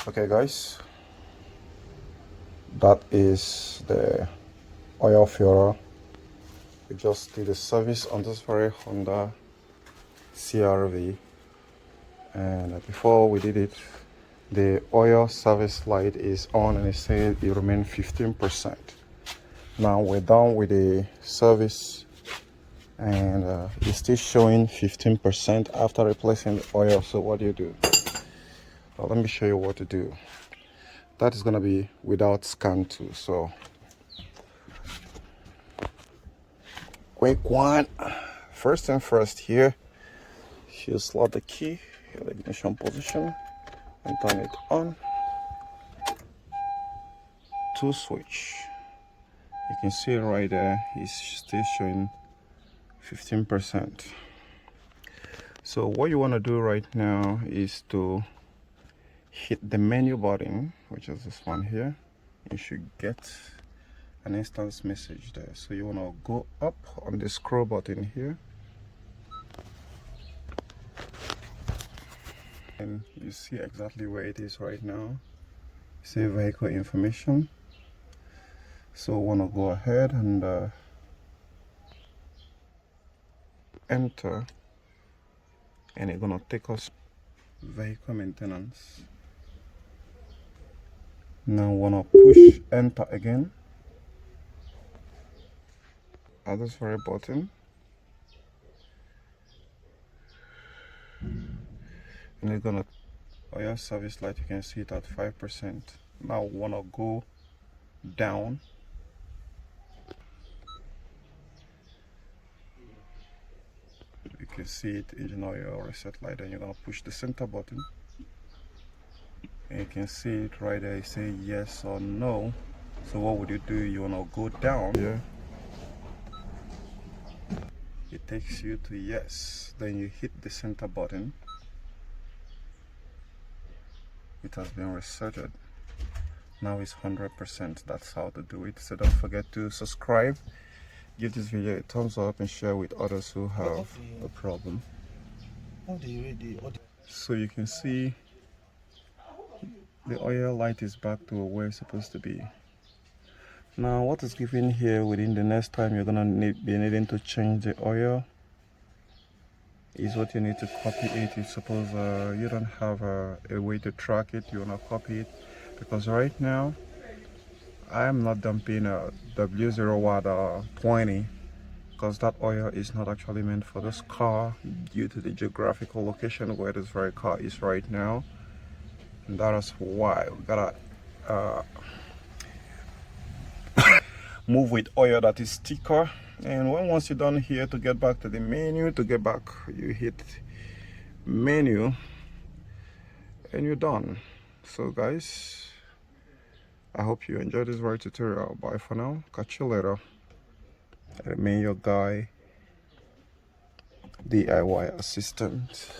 Okay guys, that is the oil filter. We just did a service on this very Honda CRV, and before we did it, the oil service light is on and it said it remained 15%. Now we're done with the service and it's still showing 15% after replacing the oil. So what do you do? Well, let me show you what to do. That is going to be without scan too. So quick one. First thing first, here you slot the key in the ignition position and turn it on. To switch, you can see right there it's still showing 15%. So what you want to do right now is to hit the menu button, which is this one here. You should get an instance message there. So you want to go up on the scroll button here, and you see exactly where it is right now. See vehicle information. So want to go ahead and enter, and it's gonna take us vehicle maintenance. Now wanna push enter again at this very button, and it's gonna oil service light. You can see it at 5%. Now wanna go down. You can see it, engine oil reset light, and you're gonna push the center button, and you can see it right there. You say yes or no. So what would you do? You wanna go down here. It takes you to yes. Then you hit the center button. It has been resetted. Now it's 100%. That's how to do it. So don't forget to subscribe, give this video a thumbs up, and share with others who have a problem. So you can see the oil light is back to where it's supposed to be. Now what is given here, within the next time you're gonna be needing to change the oil, is what you need to copy it. If suppose you don't have a way to track it, you wanna copy it, because right now I am not dumping a W020, because that oil is not actually meant for this car due to the geographical location where this very car is right now, and that is why we gotta move with oil that is thicker. And once you're done here, to get back to the menu, you hit menu and you're done. So guys, I hope you enjoyed this very tutorial. Bye for now, catch you later. I remain your guy, DIY assistant.